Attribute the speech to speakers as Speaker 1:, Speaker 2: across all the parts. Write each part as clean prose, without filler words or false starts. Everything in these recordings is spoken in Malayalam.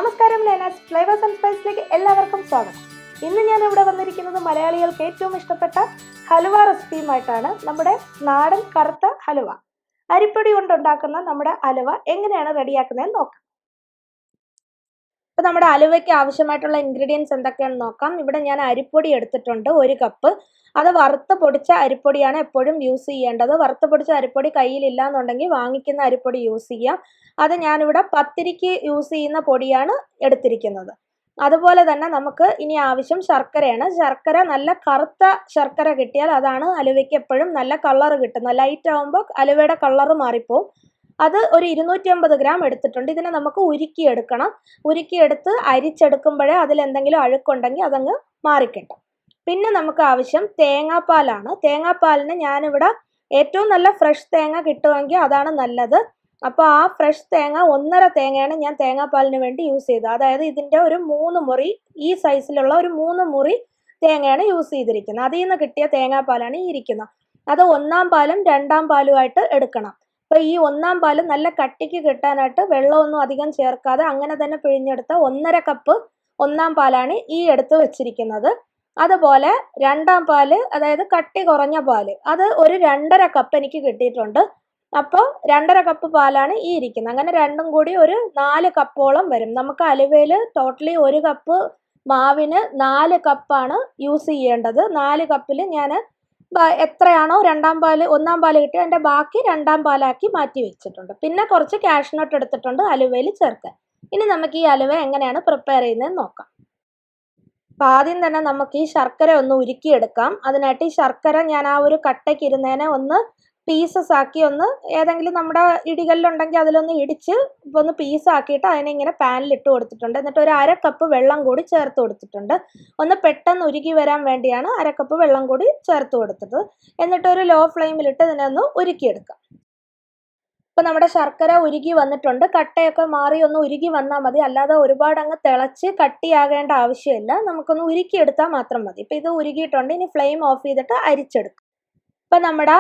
Speaker 1: നമസ്കാരം, നൈനാസ് ഫ്ലേവേഴ്സ് ആൻഡ് സ്പൈസിലേക്ക് എല്ലാവർക്കും സ്വാഗതം. ഇന്ന് ഞാൻ ഇവിടെ വന്നിരിക്കുന്നത് മലയാളികൾക്ക് ഏറ്റവും ഇഷ്ടപ്പെട്ട ഹലുവ റെസിപ്പിയുമായിട്ടാണ്. നമ്മുടെ നാടൻ കറുത്ത ഹലുവ, അരിപ്പൊടി കൊണ്ടുണ്ടാക്കുന്ന നമ്മുടെ ഹലുവ എങ്ങനെയാണ് റെഡിയാക്കുന്നതെന്ന് നോക്കാം. ഇപ്പം നമ്മുടെ ഹലുവയ്ക്ക് ആവശ്യമായിട്ടുള്ള ഇൻഗ്രീഡിയൻസ് എന്തൊക്കെയാണെന്ന് നോക്കാം. ഇവിടെ ഞാൻ അരിപ്പൊടി എടുത്തിട്ടുണ്ട് 1 കപ്പ്. അത് വറുത്ത് പൊടിച്ച അരിപ്പൊടിയാണ് എപ്പോഴും യൂസ് ചെയ്യേണ്ടത്. വറുത്ത് പൊടിച്ച അരിപ്പൊടി കയ്യിലില്ല എന്നുണ്ടെങ്കിൽ വാങ്ങിക്കുന്ന അരിപ്പൊടി യൂസ് ചെയ്യാം. അത് ഞാനിവിടെ പത്തിരിക്ക് യൂസ് ചെയ്യുന്ന പൊടിയാണ് എടുത്തിരിക്കുന്നത്. അതുപോലെ തന്നെ നമുക്ക് ഇനി ആവശ്യം ശർക്കരയാണ്. ശർക്കര നല്ല കറുത്ത ശർക്കര കിട്ടിയാൽ അതാണ് ഹലുവയ്ക്ക് എപ്പോഴും നല്ല കളർ കിട്ടുന്നത്. ലൈറ്റ് ആകുമ്പോൾ ഹലുവയുടെ കളറ് മാറിപ്പോവും. അത് ഒരു 250 ഗ്രാം എടുത്തിട്ടുണ്ട്. ഇതിനെ നമുക്ക് ഉരുക്കിയെടുക്കണം. ഉരുക്കിയെടുത്ത് അരിച്ചെടുക്കുമ്പോഴേ അതിലെന്തെങ്കിലും അഴുക്കുണ്ടെങ്കിൽ അതങ്ങ് മാറിക്കിട്ടും. പിന്നെ നമുക്ക് ആവശ്യം തേങ്ങാപ്പാലാണ്. തേങ്ങാപ്പാലിന് ഞാനിവിടെ ഏറ്റവും നല്ല ഫ്രഷ് തേങ്ങ കിട്ടുമെങ്കിൽ അതാണ് നല്ലത്. അപ്പോൾ ആ ഫ്രഷ് തേങ്ങ 1.5 തേങ്ങയാണ് ഞാൻ തേങ്ങാപ്പാലിന് വേണ്ടി യൂസ് ചെയ്തത്. അതായത് ഇതിൻ്റെ ഒരു 3 മുറി, ഈ സൈസിലുള്ള ഒരു 3 മുറി തേങ്ങയാണ് യൂസ് ചെയ്തിരിക്കുന്നത്. അതിൽ നിന്ന് കിട്ടിയ തേങ്ങാപ്പാലാണ് ഈ ഇരിക്കുന്നത്. അത് 1-ാം പാലും 2-ാം പാലുമായിട്ട് എടുക്കണം. അപ്പോൾ ഈ 1-ാം പാല് നല്ല കട്ടിക്ക് കിട്ടാനായിട്ട് വെള്ളമൊന്നും അധികം ചേർക്കാതെ അങ്ങനെ തന്നെ പിഴിഞ്ഞെടുത്ത 1.5 കപ്പ് 1-ാം പാലാണ് ഈ എടുത്ത് വെച്ചിരിക്കുന്നത്. അതുപോലെ 2-ാം പാല്, അതായത് കട്ടി കുറഞ്ഞ പാല്, അത് ഒരു 2.5 കപ്പ് എനിക്ക് കിട്ടിയിട്ടുണ്ട്. അപ്പോൾ 2.5 കപ്പ് പാലാണ് ഈ ഇരിക്കുന്നത്. അങ്ങനെ രണ്ടും കൂടി ഒരു 4 കപ്പോളം വരും. നമുക്ക് ഹലുവയിൽ ടോട്ടലി 1 കപ്പ് മാവിന് 4 കപ്പാണ് യൂസ് ചെയ്യേണ്ടത്. 4 കപ്പിൽ ഞാൻ എത്രയാണോ 2-ാം പാല് 1-ാം പാല് കിട്ടിയ അതിൻ്റെ ബാക്കി 2-ാം പാലാക്കി മാറ്റി വെച്ചിട്ടുണ്ട്. പിന്നെ കുറച്ച് കാഷ്നട്ട് എടുത്തിട്ടുണ്ട് ഹലുവയിൽ ചേർക്കാൻ. ഇനി നമുക്ക് ഈ ഹലുവ എങ്ങനെയാണ് പ്രിപ്പയർ ചെയ്യുന്നതെന്ന് നോക്കാം. അപ്പം ആദ്യം തന്നെ നമുക്ക് ഈ ശർക്കര ഒന്ന് ഉരുക്കിയെടുക്കാം. അതിനായിട്ട് ഈ ശർക്കര ഞാൻ ആ ഒരു കട്ടയ്ക്ക് ഇരുന്നതിനെ ഒന്ന് പീസസ് ആക്കി, ഒന്ന് ഏതെങ്കിലും നമ്മുടെ ഇടികല്ലുണ്ടെങ്കിൽ അതിലൊന്ന് ഇടിച്ച് ഒന്ന് പീസാക്കിയിട്ട് അതിനെ ഇങ്ങനെ പാനിലിട്ട് കൊടുത്തിട്ടുണ്ട്. എന്നിട്ട് ഒരു 1/2 കപ്പ് വെള്ളം കൂടി ചേർത്ത് കൊടുത്തിട്ടുണ്ട്. ഒന്ന് പെട്ടെന്ന് ഉരുകി വരാൻ വേണ്ടിയാണ് 1/2 കപ്പ് വെള്ളം കൂടി ചേർത്ത് കൊടുത്തത്. എന്നിട്ടൊരു ലോ ഫ്ലെയിമിലിട്ട് ഇതിനെ ഒന്ന് ഉരുക്കിയെടുക്കാം. ഇപ്പം നമ്മുടെ ശർക്കര ഉരുകി വന്നിട്ടുണ്ട്. കട്ടയൊക്കെ മാറി ഒന്ന് ഉരുകി വന്നാൽ മതി. അല്ലാതെ ഒരുപാട് അങ്ങ് തിളച്ച് കട്ടിയാകേണ്ട ആവശ്യമില്ല. നമുക്കൊന്ന് ഉരുക്കിയെടുത്താൽ മാത്രം മതി. ഇപ്പം ഇത് ഉരുകിയിട്ടുണ്ട്. ഇനി ഫ്ലെയിം ഓഫ് ചെയ്തിട്ട് അരിച്ചെടുക്കും. ഇപ്പം നമ്മുടെ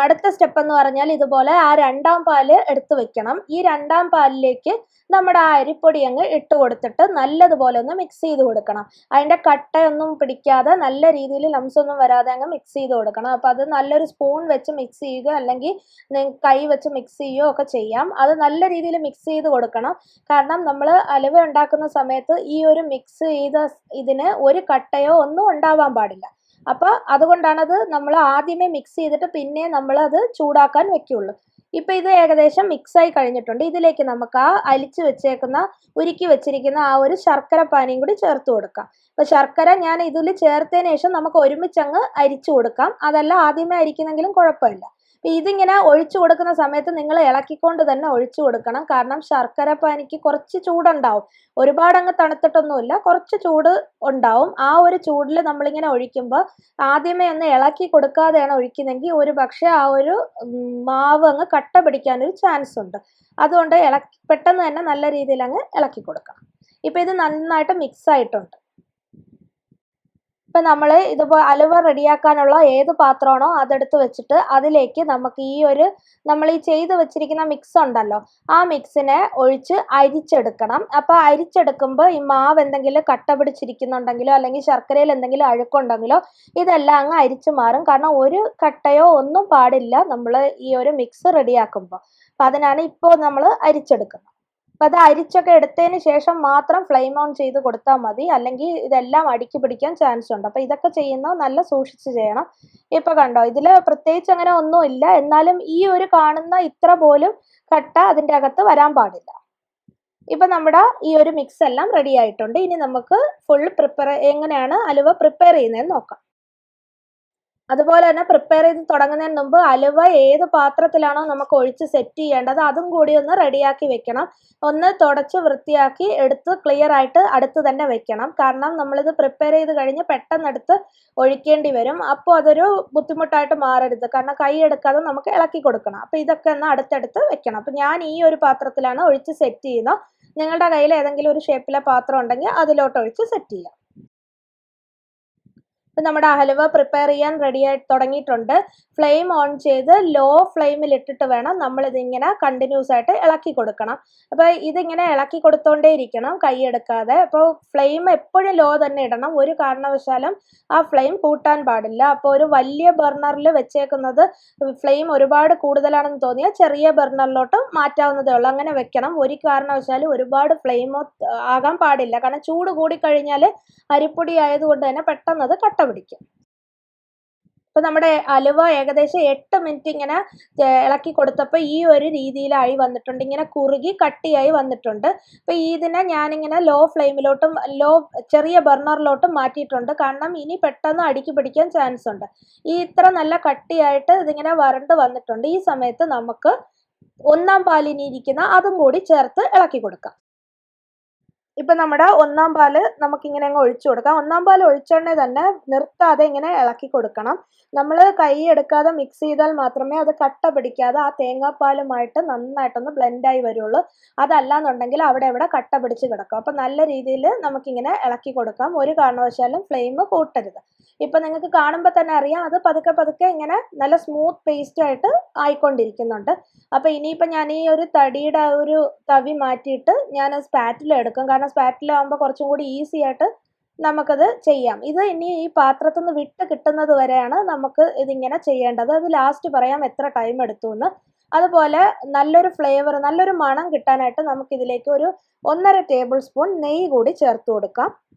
Speaker 1: അടുത്ത സ്റ്റെപ്പ് എന്ന് പറഞ്ഞാൽ ഇതുപോലെ ആ 2-ാം പാല് എടുത്ത് വെക്കണം. ഈ 2-ാം പാലിലേക്ക് നമ്മുടെ ആ അരിപ്പൊടി അങ്ങ് ഇട്ട് കൊടുത്തിട്ട് നല്ലതുപോലെ ഒന്ന് മിക്സ് ചെയ്ത് കൊടുക്കണം. അതിൻ്റെ കട്ടയൊന്നും പിടിക്കാതെ നല്ല രീതിയിൽ ലംസൊന്നും വരാതെ അങ്ങ് മിക്സ് ചെയ്ത് കൊടുക്കണം. അപ്പോൾ അത് നല്ലൊരു സ്പൂൺ വെച്ച് മിക്സ് ചെയ്യുക, അല്ലെങ്കിൽ കൈ വെച്ച് മിക്സ് ചെയ്യുകയോ ഒക്കെ ചെയ്യാം. അത് നല്ല രീതിയിൽ മിക്സ് ചെയ്ത് കൊടുക്കണം. കാരണം നമ്മൾ ഹലുവ ഉണ്ടാക്കുന്ന സമയത്ത് ഈ ഒരു മിക്സ് ചെയ്ത ഇതിന് ഒരു കട്ടയോ ഒന്നും ഉണ്ടാവാൻ പാടില്ല. അപ്പോൾ അതുകൊണ്ടാണത് നമ്മൾ ആദ്യമേ മിക്സ് ചെയ്തിട്ട് പിന്നെ നമ്മളത് ചൂടാക്കാൻ വെക്കുകയുള്ളൂ. ഇപ്പോൾ ഇത് ഏകദേശം മിക്സായി കഴിഞ്ഞിട്ടുണ്ട്. ഇതിലേക്ക് നമുക്ക് ആ ഉരുക്കി വെച്ചിരിക്കുന്ന ആ ഒരു ശർക്കര പാനിയും കൂടി ചേർത്ത് കൊടുക്കാം. അപ്പോൾ ശർക്കര ഞാൻ ഇതിൽ ചേർത്തതിന് ശേഷം നമുക്ക് ഒരുമിച്ചങ്ങ് അരിച്ചു കൊടുക്കാം. അതല്ല ആദ്യമേ അരിക്കുന്നെങ്കിലും കുഴപ്പമില്ല. ഇതിങ്ങനെ ഒഴിച്ചു കൊടുക്കുന്ന സമയത്ത് നിങ്ങൾ ഇളക്കിക്കൊണ്ട് തന്നെ ഒഴിച്ചു കൊടുക്കണം. കാരണം ശർക്കര പാനിക്ക് കുറച്ച് ചൂടുണ്ടാവും. ഒരുപാട് അങ്ങ് തണുത്തിട്ടൊന്നുമില്ല, കുറച്ച് ചൂട് ഉണ്ടാവും. ആ ഒരു ചൂടിൽ നമ്മളിങ്ങനെ ഒഴിക്കുമ്പോൾ ആദ്യമേ ഒന്ന് ഇളക്കി കൊടുക്കാതെയാണ് ഒഴിക്കുന്നതെങ്കിൽ ഒരു പക്ഷേ ആ ഒരു മാവ് അങ്ങ് കട്ട പിടിക്കാനൊരു ചാൻസ് ഉണ്ട്. അതുകൊണ്ട് പെട്ടെന്ന് തന്നെ നല്ല രീതിയിൽ അങ്ങ് ഇളക്കി കൊടുക്കണം. ഇപ്പം ഇത് നന്നായിട്ട് മിക്സ് ആയിട്ടുണ്ട്. ഇപ്പം നമ്മൾ ഇതുപോലെ ഹലുവ റെഡിയാക്കാനുള്ള ഏത് പാത്രമാണോ അതെടുത്ത് വെച്ചിട്ട് അതിലേക്ക് നമുക്ക് നമ്മൾ ഈ ചെയ്ത് വെച്ചിരിക്കുന്ന മിക്സ് ഉണ്ടല്ലോ, ആ മിക്സിനെ ഒഴിച്ച് അരിച്ചെടുക്കണം. അപ്പോൾ അരിച്ചെടുക്കുമ്പോൾ ഈ മാവ് എന്തെങ്കിലും കട്ട പിടിച്ചിരിക്കുന്നുണ്ടെങ്കിലോ അല്ലെങ്കിൽ ശർക്കരയിൽ എന്തെങ്കിലും അഴുക്കുണ്ടെങ്കിലോ ഇതെല്ലാം അങ്ങ് അരിച്ചു മാറും. കാരണം ഒരു കട്ടയോ ഒന്നും പാടില്ല നമ്മൾ ഈ ഒരു മിക്സ് റെഡിയാക്കുമ്പോൾ. അപ്പം അതിനാണ് ഇപ്പോൾ നമ്മൾ അരിച്ചെടുക്കുന്നത്. അപ്പം അത് അരിച്ചൊക്കെ എടുത്തതിന് ശേഷം മാത്രം ഫ്ലെയിം ഓൺ ചെയ്ത് കൊടുത്താൽ മതി, അല്ലെങ്കിൽ ഇതെല്ലാം അടുക്കി പിടിക്കാൻ ചാൻസ് ഉണ്ട്. അപ്പോൾ ഇതൊക്കെ ചെയ്യുന്നത് നല്ല സൂക്ഷിച്ച് ചെയ്യണം. ഇപ്പോൾ കണ്ടോ, ഇതിൽ പ്രത്യേകിച്ച് അങ്ങനെ ഒന്നുമില്ല. എന്നാലും ഈ ഒരു കാണുന്ന ഇത്ര പോലും കട്ട അതിൻ്റെ അകത്ത് വരാൻ പാടില്ല. ഇപ്പം നമ്മുടെ ഈ ഒരു മിക്സ് എല്ലാം റെഡി ആയിട്ടുണ്ട്. ഇനി നമുക്ക് എങ്ങനെയാണ് ഹലുവ പ്രിപ്പയർ ചെയ്യുന്നതെന്ന് നോക്കാം. അതുപോലെ തന്നെ പ്രിപ്പയർ ചെയ്ത് തുടങ്ങുന്നതിന് മുമ്പ് ഹലുവ ഏത് പാത്രത്തിലാണോ നമുക്ക് ഒഴിച്ച് സെറ്റ് ചെയ്യേണ്ടത് അതും കൂടി ഒന്ന് റെഡിയാക്കി വെക്കണം. ഒന്ന് തുടച്ച് വൃത്തിയാക്കി എടുത്ത് ക്ലിയർ ആയിട്ട് അടുത്ത് തന്നെ വെക്കണം. കാരണം നമ്മളിത് പ്രിപ്പയർ ചെയ്ത് കഴിഞ്ഞ് പെട്ടെന്ന് എടുത്ത് ഒഴിക്കേണ്ടി വരും. അപ്പോൾ അതൊരു ബുദ്ധിമുട്ടായിട്ട് മാറരുത്. കാരണം കൈ എടുക്കാതെ നമുക്ക് ഇളക്കി കൊടുക്കണം. അപ്പോൾ ഇതൊക്കെ ഒന്ന് അടുത്തടുത്ത് വെക്കണം. അപ്പോൾ ഞാൻ ഈ ഒരു പാത്രത്തിലാണ് ഒഴിച്ച് സെറ്റ് ചെയ്യുന്നത്. നിങ്ങളുടെ കയ്യിൽ ഏതെങ്കിലും ഒരു ഷേപ്പിലെ പാത്രം ഉണ്ടെങ്കിൽ അതിലോട്ട് ഒഴിച്ച് സെറ്റ് ചെയ്യാം. ഇപ്പം നമ്മുടെ ഹലുവ പ്രിപ്പയർ ചെയ്യാൻ റെഡിയായി തുടങ്ങിയിട്ടുണ്ട്. ഫ്ലെയിം ഓൺ ചെയ്ത് ലോ ഫ്ലെയിമിൽ ഇട്ടിട്ട് വേണം നമ്മളിതിങ്ങനെ കണ്ടിന്യൂസ് ആയിട്ട് ഇളക്കി കൊടുക്കണം. അപ്പോൾ ഇതിങ്ങനെ ഇളക്കി കൊടുത്തോണ്ടേ ഇരിക്കണം, കൈ എടുക്കാതെ. അപ്പോൾ ഫ്ലെയിം എപ്പോഴും ലോ തന്നെ ഇടണം, ഒരു കാരണവശാലും ആ ഫ്ലെയിം കൂട്ടാൻ പാടില്ല. അപ്പോൾ ഒരു വലിയ ബർണറിൽ വെച്ചേക്കുന്നത് ഫ്ലെയിം ഒരുപാട് കൂടുതലാണെന്ന് തോന്നിയാൽ ചെറിയ ബർണറിലോട്ട് മാറ്റാവുന്നതേ ഉള്ളൂ. അങ്ങനെ വെക്കണം. ഒരു കാരണവശാലും ഒരുപാട് ഫ്ലെയിമോ ആകാൻ പാടില്ല, കാരണം ചൂട് കൂടിക്കഴിഞ്ഞാൽ അരിപ്പൊടി ആയതുകൊണ്ട് തന്നെ പെട്ടെന്ന് അത് കട്ട പിടിക്കും. അപ്പോൾ നമ്മുടെ ഹലുവ ഏകദേശം 8 മിനിറ്റ് ഇങ്ങനെ ഇളക്കി കൊടുത്തപ്പോൾ ഈ ഒരു രീതിയിലായി വന്നിട്ടുണ്ട്, ഇങ്ങനെ കുറുകി കട്ടിയായി വന്നിട്ടുണ്ട്. അപ്പോൾ ഇതിനെ ഞാനിങ്ങനെ ലോ ഫ്ലെയിമിലോട്ടും ചെറിയ ബർണറിലോട്ടും മാറ്റിയിട്ടുണ്ട്, കാരണം ഇനി പെട്ടെന്ന് അടുക്കി പിടിക്കാൻ ചാൻസ് ഉണ്ട്. ഈ ഇത്ര നല്ല കട്ടിയായിട്ട് ഇതിങ്ങനെ വരണ്ട് വന്നിട്ടുണ്ട്. ഈ സമയത്ത് നമുക്ക് ഒന്നാം പാലിനിരിക്കുന്ന അതും കൂടി ചേർത്ത് ഇളക്കി കൊടുക്കാം. ഇപ്പം നമ്മുടെ ഒന്നാം പാല് നമുക്കിങ്ങനെ അങ്ങ് ഒഴിച്ചു കൊടുക്കാം. ഒന്നാം പാൽ ഒഴിച്ചോണ്ടേ തന്നെ നിർത്താതെ ഇങ്ങനെ ഇളക്കി കൊടുക്കണം. നമ്മൾ കൈ എടുക്കാതെ മിക്സ് ചെയ്താൽ മാത്രമേ അത് കട്ട പിടിക്കാതെ ആ തേങ്ങാപ്പാലുമായിട്ട് നന്നായിട്ടൊന്ന് ബ്ലെൻഡായി വരുള്ളൂ. അതല്ലാന്നുണ്ടെങ്കിൽ അവിടെ ഇവിടെ കട്ട പിടിച്ച് കിടക്കും. അപ്പം നല്ല രീതിയിൽ നമുക്കിങ്ങനെ ഇളക്കി കൊടുക്കാം. ഒരു കാരണവശാലും ഫ്ലെയിം കൂട്ടരുത്. ഇപ്പം നിങ്ങൾക്ക് കാണുമ്പോൾ തന്നെ അറിയാം, അത് പതുക്കെ പതുക്കെ ഇങ്ങനെ നല്ല സ്മൂത്ത് പേസ്റ്റായിട്ട് ആയിക്കൊണ്ടിരിക്കുന്നുണ്ട്. അപ്പോൾ ഇനിയിപ്പോൾ ഞാൻ ഈ ഒരു തടിയുടെ ഒരു തവി മാറ്റിയിട്ട് ഞാൻ സ്പാറ്റില എടുക്കും, കാരണം സ്പാറ്റില ആകുമ്പോൾ കുറച്ചും കൂടി ഈസി ആയിട്ട് നമുക്കത് ചെയ്യാം. ഇത് ഇനി ഈ പാത്രത്തിൽ നിന്ന് വിട്ട് കിട്ടുന്നത് വരെയാണ് നമുക്ക് ഇതിങ്ങനെ ചെയ്യേണ്ടത്. അത് ലാസ്റ്റ് പറയാം എത്ര ടൈം എടുത്തു എന്ന്. അതുപോലെ നല്ലൊരു ഫ്ലേവർ, നല്ലൊരു മണം കിട്ടാനായിട്ട് നമുക്കിതിലേക്ക് ഒരു 1.5 ടേബിൾ സ്പൂൺ നെയ്യ് കൂടി ചേർത്ത് കൊടുക്കാം.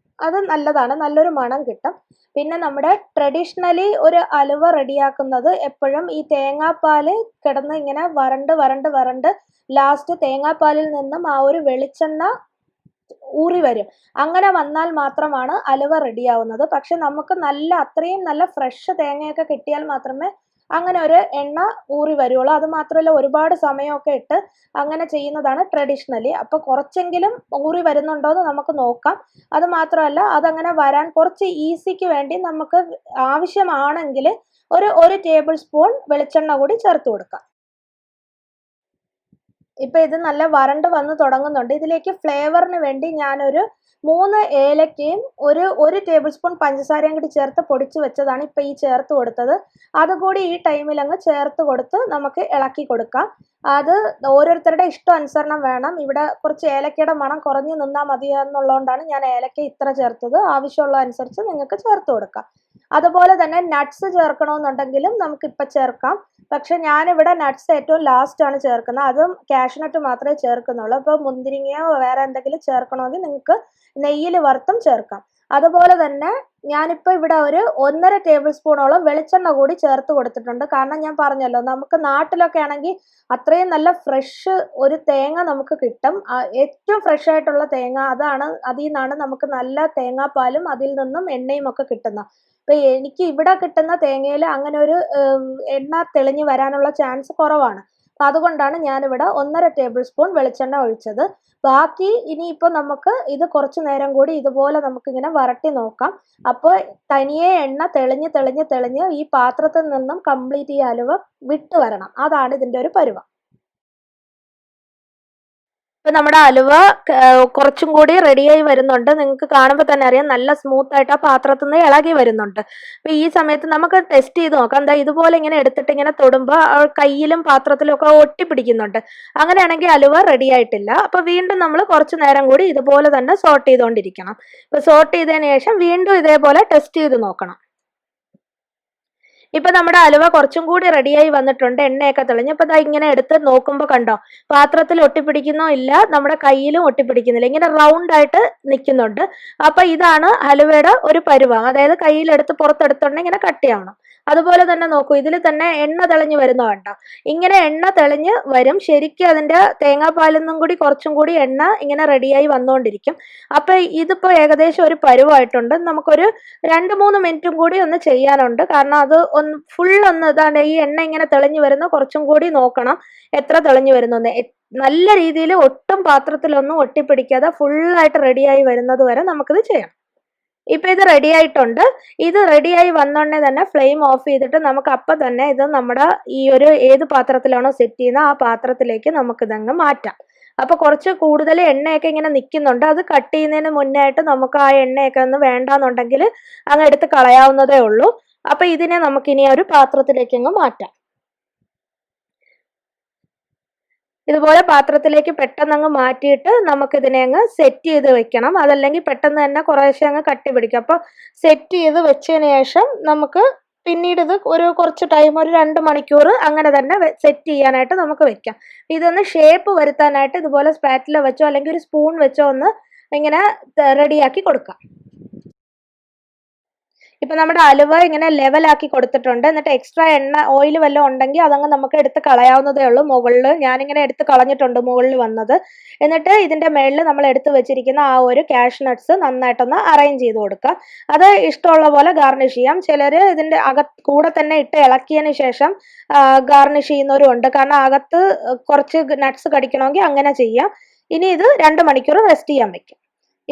Speaker 1: അത് നല്ലതാണ്, നല്ലൊരു മണം കിട്ടും. പിന്നെ നമ്മുടെ ട്രഡീഷണലി ഒരു ഹലുവ റെഡിയാക്കുന്നത് എപ്പോഴും ഈ തേങ്ങാപ്പാൽ കിടന്ന് ഇങ്ങനെ വരണ്ട് ലാസ്റ്റ് തേങ്ങാപ്പാലിൽ നിന്നും ആ ഒരു വെളിച്ചെണ്ണ ഊറി വരും. അങ്ങനെ വന്നാൽ മാത്രമാണ് ഹലുവ റെഡിയാവുന്നത്. പക്ഷെ നമുക്ക് അത്രയും നല്ല ഫ്രഷ് തേങ്ങയൊക്കെ കിട്ടിയാൽ മാത്രമേ അങ്ങനെ ഒരു എണ്ണ ഊറി വരുള്ളൂ. അത് മാത്രമല്ല ഒരുപാട് സമയമൊക്കെ ഇട്ട് അങ്ങനെ ചെയ്യുന്നതാണ് ട്രഡീഷണലി. അപ്പോൾ കുറച്ചെങ്കിലും ഊറി വരുന്നുണ്ടോ എന്ന് നമുക്ക് നോക്കാം. അത് മാത്രമല്ല, അതങ്ങനെ വരാൻ കുറച്ച് ഈസിക്ക് വേണ്ടി നമുക്ക് ആവശ്യമാണെങ്കിൽ ഒരു ടേബിൾ സ്പൂൺ വെളിച്ചെണ്ണ കൂടി ചേർത്ത് കൊടുക്കാം. ഇപ്പം ഇത് നല്ല വരണ്ട് വന്ന് തുടങ്ങുന്നുണ്ട്. ഇതിലേക്ക് ഫ്ലേവറിന് വേണ്ടി ഞാനൊരു 3 ഏലക്കയും ഒരു ടേബിൾ സ്പൂൺ പഞ്ചസാരയും കൂടി ചേർത്ത് പൊടിച്ച് വെച്ചതാണ് ഇപ്പം ഈ ചേർത്ത് കൊടുത്തത്. അതുകൂടി ഈ ടൈമിൽ അങ്ങ് ചേർത്ത് കൊടുത്ത് നമുക്ക് ഇളക്കി കൊടുക്കാം. അത് ഓരോരുത്തരുടെ ഇഷ്ടം അനുസരണം വേണം. ഇവിടെ കുറച്ച് ഏലക്കയുടെ മണം കുറഞ്ഞ് നിന്നാൽ മതി എന്നുള്ളതുകൊണ്ടാണ് ഞാൻ ഏലക്ക ഇത്ര ചേർത്തത്. ആവശ്യമുള്ള അനുസരിച്ച് നിങ്ങൾക്ക് ചേർത്ത് കൊടുക്കാം. അതുപോലെ തന്നെ നട്ട്സ് ചേർക്കണമെന്നുണ്ടെങ്കിലും നമുക്കിപ്പോൾ ചേർക്കാം. പക്ഷെ ഞാനിവിടെ നട്ട്സ് ഏറ്റവും ലാസ്റ്റാണ് ചേർക്കുന്നത്. അതും കാഷ്നട്ട് മാത്രമേ ചേർക്കുന്നുള്ളൂ. അപ്പോൾ മുന്തിരിങ്ങയോ വേറെ എന്തെങ്കിലും ചേർക്കണമെങ്കിൽ നിങ്ങൾക്ക് നെയ്യിൽ വറുത്തും ചേർക്കാം. അതുപോലെ തന്നെ ഞാനിപ്പോൾ ഇവിടെ ഒരു 1.5 ടേബിൾ സ്പൂണോളം വെളിച്ചെണ്ണ കൂടി ചേർത്ത് കൊടുത്തിട്ടുണ്ട്. കാരണം ഞാൻ പറഞ്ഞല്ലോ, നമുക്ക് നാട്ടിലൊക്കെ ആണെങ്കിൽ അത്രയും നല്ല ഫ്രഷ് ഒരു തേങ്ങ നമുക്ക് കിട്ടും. ഏറ്റവും ഫ്രഷ് ആയിട്ടുള്ള തേങ്ങ അതിൽ നിന്നാണ് നമുക്ക് നല്ല തേങ്ങാപ്പാലും അതിൽ നിന്നും എണ്ണയും ഒക്കെ കിട്ടുന്നത്. അപ്പോൾ എനിക്ക് ഇവിടെ കിട്ടുന്ന തേങ്ങയിൽ അങ്ങനെ ഒരു എണ്ണ തെളിഞ്ഞ് വരാനുള്ള ചാൻസ് കുറവാണ്. അതുകൊണ്ടാണ് ഞാനിവിടെ 1.5 ടേബിൾ സ്പൂൺ വെളിച്ചെണ്ണ ഒഴിച്ചത്. ബാക്കി ഇനിയിപ്പോൾ നമുക്ക് ഇത് കുറച്ച് നേരം കൂടി ഇതുപോലെ നമുക്കിങ്ങനെ വരട്ടി നോക്കാം. അപ്പോൾ തനിയെ എണ്ണ തെളിഞ്ഞ് ഈ പാത്രത്തിൽ നിന്നും കംപ്ലീറ്റ് ഈ ഹലുവ വിട്ട് വരണം. അതാണ് ഇതിൻ്റെ ഒരു പരുവം. ഇപ്പം നമ്മുടെ ഹലുവ കുറച്ചും കൂടി റെഡിയായി വരുന്നുണ്ട്. നിങ്ങൾക്ക് കാണുമ്പോൾ തന്നെ അറിയാം, നല്ല സ്മൂത്ത് ആയിട്ട് ആ പാത്രത്തിൽ നിന്ന് ഇളകി വരുന്നുണ്ട്. അപ്പോൾ ഈ സമയത്ത് നമുക്ക് ടെസ്റ്റ് ചെയ്ത് നോക്കാം. എന്താ ഇതുപോലെ ഇങ്ങനെ എടുത്തിട്ട് ഇങ്ങനെ തൊടുമ്പോൾ കയ്യിലും പാത്രത്തിലും ഒക്കെ ഒട്ടിപ്പിടിക്കുന്നുണ്ട്. അങ്ങനെയാണെങ്കിൽ ഹലുവ റെഡി ആയിട്ടില്ല. അപ്പോൾ വീണ്ടും നമ്മൾ കുറച്ച് നേരം കൂടി ഇതുപോലെ തന്നെ സോട്ട് ചെയ്തുകൊണ്ടിരിക്കണം. ഇപ്പോൾ സോട്ട് ചെയ്തതിന് ശേഷം വീണ്ടും ഇതേപോലെ ടെസ്റ്റ് ചെയ്ത് നോക്കണം. ഇപ്പൊ നമ്മുടെ ഹലുവ കുറച്ചും കൂടി റെഡിയായി വന്നിട്ടുണ്ട്. എണ്ണയൊക്കെ തെളിഞ്ഞ് ഇപ്പൊ ഇങ്ങനെ എടുത്ത് നോക്കുമ്പോൾ കണ്ടോ, പാത്രത്തിൽ ഒട്ടിപ്പിടിക്കുന്നോ ഇല്ല, നമ്മുടെ കയ്യിലും ഒട്ടിപ്പിടിക്കുന്നില്ല, ഇങ്ങനെ റൗണ്ട് ആയിട്ട് നിൽക്കുന്നുണ്ട്. അപ്പൊ ഇതാണ് ഹലുവയുടെ ഒരു പരുവം. അതായത് കയ്യിലെടുത്ത് പുറത്തെടുത്തുണ്ടെങ്കിൽ ഇങ്ങനെ കട്ടിയാവണം. അതുപോലെ തന്നെ നോക്കൂ, ഇതിൽ തന്നെ എണ്ണ തെളിഞ്ഞ് വരുന്ന കണ്ടോ, ഇങ്ങനെ എണ്ണ തെളിഞ്ഞ് വരും. ശരിക്കും അതിന്റെ തേങ്ങാപ്പാലിൽ നിന്നും കൂടി കുറച്ചും കൂടി എണ്ണ ഇങ്ങനെ റെഡിയായി വന്നുകൊണ്ടിരിക്കും. അപ്പൊ ഇതിപ്പോ ഏകദേശം ഒരു പരുവായിട്ടുണ്ട്. നമുക്കൊരു 2-3 മിനിറ്റും കൂടി ഒന്ന് ചെയ്യാനുണ്ട്. കാരണം അത് ഇതാണ് ഈ എണ്ണ ഇങ്ങനെ തെളിഞ്ഞു വരുന്ന കുറച്ചും കൂടി നോക്കണം എത്ര തെളിഞ്ഞു വരുന്നു. നല്ല രീതിയിൽ ഒട്ടും പാത്രത്തിലൊന്നും ഒട്ടിപ്പിടിക്കാതെ ഫുള്ളായിട്ട് റെഡിയായി വരുന്നത് വരെ നമുക്കിത് ചെയ്യാം. ഇപ്പൊ ഇത് റെഡി ആയിട്ടുണ്ട്. ഇത് റെഡിയായി വന്നോണ്ടേ തന്നെ ഫ്ലെയിം ഓഫ് ചെയ്തിട്ട് നമുക്ക് അപ്പം തന്നെ ഇത് നമ്മുടെ ഈ ഒരു ഏത് പാത്രത്തിലാണോ സെറ്റ് ചെയ്യുന്നത് ആ പാത്രത്തിലേക്ക് നമുക്കിതങ്ങ് മാറ്റാം. അപ്പോൾ കുറച്ച് കൂടുതൽ എണ്ണയൊക്കെ ഇങ്ങനെ നിൽക്കുന്നുണ്ട്. അത് കട്ട് ചെയ്യുന്നതിന് മുന്നേ ആയിട്ട് നമുക്ക് ആ എണ്ണയൊക്കെ ഒന്ന് വേണ്ടാന്നുണ്ടെങ്കിൽ അങ്ങ് എടുത്ത് കളയാവുന്നതേ ഉള്ളൂ. അപ്പോൾ ഇതിനെ നമുക്കിനി ഒരു പാത്രത്തിലേക്ക് അങ്ങ് മാറ്റാം. ഇതുപോലെ പാത്രത്തിലേക്ക് പെട്ടെന്ന് അങ്ങ് മാറ്റിയിട്ട് നമുക്കിതിനെ അങ്ങ് സെറ്റ് ചെയ്ത് വെക്കണം. അതല്ലെങ്കിൽ പെട്ടെന്ന് തന്നെ കുറേശ്ശെ അങ്ങ് കട്ടി പിടിക്കും. അപ്പോൾ സെറ്റ് ചെയ്ത് വെച്ചതിന് ശേഷം നമുക്ക് പിന്നീട് ഇത് കുറച്ച് ടൈം, ഒരു 2 മണിക്കൂർ അങ്ങനെ തന്നെ സെറ്റ് ചെയ്യാനായിട്ട് നമുക്ക് വെക്കാം. ഇതൊന്ന് ഷേപ്പ് വരുത്താനായിട്ട് ഇതുപോലെ സ്പാറ്റില വെച്ചോ അല്ലെങ്കിൽ ഒരു സ്പൂൺ വെച്ചോ ഒന്ന് ഇങ്ങനെ റെഡിയാക്കി കൊടുക്കാം. ഇപ്പൊ നമ്മുടെ അലുവ ഇങ്ങനെ ലെവലാക്കി കൊടുത്തിട്ടുണ്ട്. എന്നിട്ട് എക്സ്ട്രാ ഓയിൽ വല്ലതും ഉണ്ടെങ്കിൽ അതങ്ങ് നമുക്ക് എടുത്ത് കളയാവുന്നതേ ഉള്ളൂ. മുകളിൽ ഞാനിങ്ങനെ എടുത്ത് കളഞ്ഞിട്ടുണ്ട് മുകളിൽ വന്നത്. എന്നിട്ട് ഇതിന്റെ മേളിൽ നമ്മൾ എടുത്ത് വെച്ചിരിക്കുന്ന ആ ഒരു കാഷ്യൂ നട്ട്സ് നന്നായിട്ടൊന്ന് അറേഞ്ച് ചെയ്ത് കൊടുക്കുക. അത് ഇഷ്ടമുള്ള പോലെ ഗാർണിഷ് ചെയ്യാം. ചിലർ ഇതിന്റെ കൂടെ തന്നെ ഇട്ട് ഇളക്കിയതിന് ശേഷം ഗാർണിഷ് ചെയ്യുന്നവരും ഉണ്ട്. കാരണം അകത്ത് കുറച്ച് നട്ട്സ് കടിക്കണമെങ്കിൽ അങ്ങനെ ചെയ്യാം. ഇനി ഇത് 2 മണിക്കൂർ റെസ്റ്റ് ചെയ്യാൻ വെക്കാം.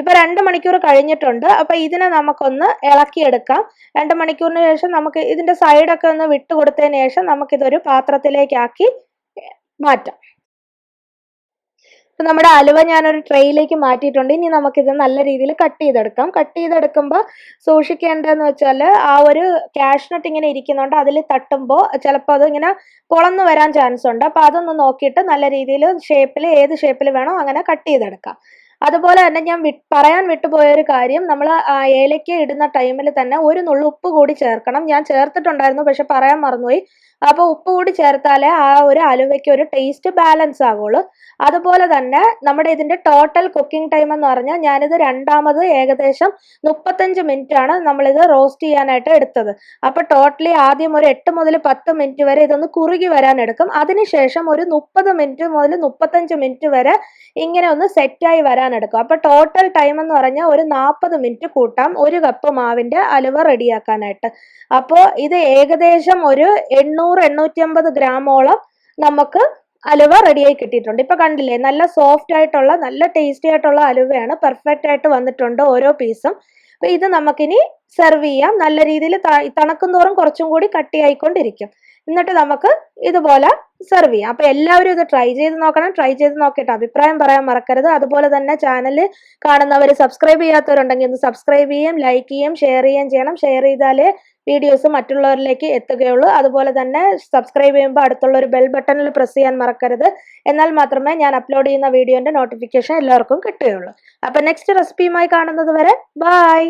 Speaker 1: ഇപ്പൊ 2 മണിക്കൂർ കഴിഞ്ഞിട്ടുണ്ട്. അപ്പൊ ഇതിനെ നമുക്കൊന്ന് ഇളക്കിയെടുക്കാം. 2 മണിക്കൂറിന് ശേഷം നമുക്ക് ഇതിന്റെ സൈഡൊക്കെ ഒന്ന് വിട്ട് കൊടുത്തതിന് ശേഷം നമുക്കിതൊരു പാത്രത്തിലേക്കാക്കി മാറ്റാം. ഇപ്പൊ നമ്മുടെ അലുവ ഞാനൊരു ട്രേയിലേക്ക് മാറ്റിയിട്ടുണ്ട്. ഇനി നമുക്കിത് നല്ല രീതിയിൽ കട്ട് ചെയ്തെടുക്കാം. കട്ട് ചെയ്തെടുക്കുമ്പോൾ സൂക്ഷിക്കേണ്ടതെന്ന് വെച്ചാൽ ആ ഒരു കാഷ്യൂ നട്ട് ഇങ്ങനെ ഇരിക്കുന്നുണ്ട്. അതിൽ തട്ടുമ്പോൾ ചിലപ്പോൾ അത് ഇങ്ങനെ പൊളന്ന് വരാൻ ചാൻസ് ഉണ്ട്. അപ്പൊ അതൊന്ന് നോക്കിയിട്ട് നല്ല രീതിയിൽ ഏത് ഷേപ്പിൽ വേണോ അങ്ങനെ കട്ട് ചെയ്തെടുക്കാം. അതുപോലെ തന്നെ ഞാൻ പറയാൻ വിട്ടുപോയൊരു കാര്യം, നമ്മൾ ഏലക്ക ഇടുന്ന ടൈമിൽ തന്നെ ഒരു നുള്ളു ഉപ്പ് കൂടി ചേർക്കണം. ഞാൻ ചേർത്തിട്ടുണ്ടായിരുന്നു, പക്ഷെ പറയാൻ മറന്നുപോയി. അപ്പോൾ ഉപ്പ് കൂടി ചേർത്താലേ ആ ഒരു അലുവയ്ക്ക് ഒരു ടേസ്റ്റ് ബാലൻസ് ആകുള്ളൂ. അതുപോലെ തന്നെ നമ്മുടെ ഇതിന്റെ ടോട്ടൽ കുക്കിംഗ് ടൈം എന്ന് പറഞ്ഞാൽ ഞാനിത് രണ്ടാമത് ഏകദേശം 35 മിനിറ്റ് ആണ് നമ്മളിത് റോസ്റ്റ് ചെയ്യാനായിട്ട് എടുത്തത്. അപ്പൊ ടോട്ടലി ആദ്യം ഒരു 8 മുതൽ 10 മിനിറ്റ് വരെ ഇതൊന്ന് കുറുകി വരാൻ എടുക്കും. അതിനുശേഷം ഒരു 30 മിനിറ്റ് മുതൽ 35 മിനിറ്റ് വരെ ഇങ്ങനെ ഒന്ന് സെറ്റായി വരാൻ എടുക്കും. അപ്പൊ ടോട്ടൽ ടൈം എന്ന് പറഞ്ഞാൽ ഒരു 40 മിനിറ്റ് കൂട്ടാം 1 കപ്പ് മാവിന്റെ അലുവ റെഡിയാക്കാനായിട്ട്. അപ്പോൾ ഇത് ഏകദേശം ഒരു 800-850 ഗ്രാമോളം നമുക്ക് അലുവ റെഡിയായി കിട്ടിയിട്ടുണ്ട്. ഇപ്പൊ കണ്ടില്ലേ, നല്ല സോഫ്റ്റ് ആയിട്ടുള്ള നല്ല ടേസ്റ്റി ആയിട്ടുള്ള അലുവയാണ്. പെർഫെക്റ്റ് ആയിട്ട് വന്നിട്ടുണ്ട് ഓരോ പീസും. അപ്പൊ ഇത് നമുക്കിനി സെർവ് ചെയ്യാം. നല്ല രീതിയിൽ തണുക്കും തോറും കുറച്ചും കൂടി കട്ടിയായിക്കൊണ്ടിരിക്കും. എന്നിട്ട് നമുക്ക് ഇതുപോലെ സെർവ് ചെയ്യാം. അപ്പൊ എല്ലാവരും ഇത് ട്രൈ ചെയ്ത് നോക്കണം. ട്രൈ ചെയ്ത് നോക്കിയിട്ട് അഭിപ്രായം പറയാൻ മറക്കരുത്. അതുപോലെ തന്നെ ചാനൽ കാണുന്നവർ സബ്സ്ക്രൈബ് ചെയ്യാത്തവരുണ്ടെങ്കിൽ ഒന്ന് സബ്സ്ക്രൈബ് ചെയ്യുകയും ലൈക്ക് ചെയ്യുകയും ഷെയർ ചെയ്യുകയും ചെയ്യണം. ഷെയർ ചെയ്താലേ വീഡിയോസ് മറ്റുള്ളവരിലേക്ക് എത്തുകയുള്ളൂ. അതുപോലെ തന്നെ സബ്സ്ക്രൈബ് ചെയ്യുമ്പോൾ അടുത്തുള്ള ഒരു ബെൽ ബട്ടണിൽ പ്രസ് ചെയ്യാൻ മറക്കരുത്. എന്നാൽ മാത്രമേ ഞാൻ അപ്ലോഡ് ചെയ്യുന്ന വീഡിയോന്റെ നോട്ടിഫിക്കേഷൻ എല്ലാവർക്കും കിട്ടുകയുള്ളൂ. അപ്പൊ നെക്സ്റ്റ് റെസിപ്പിയുമായി കാണുന്നത് വരെ ബൈ.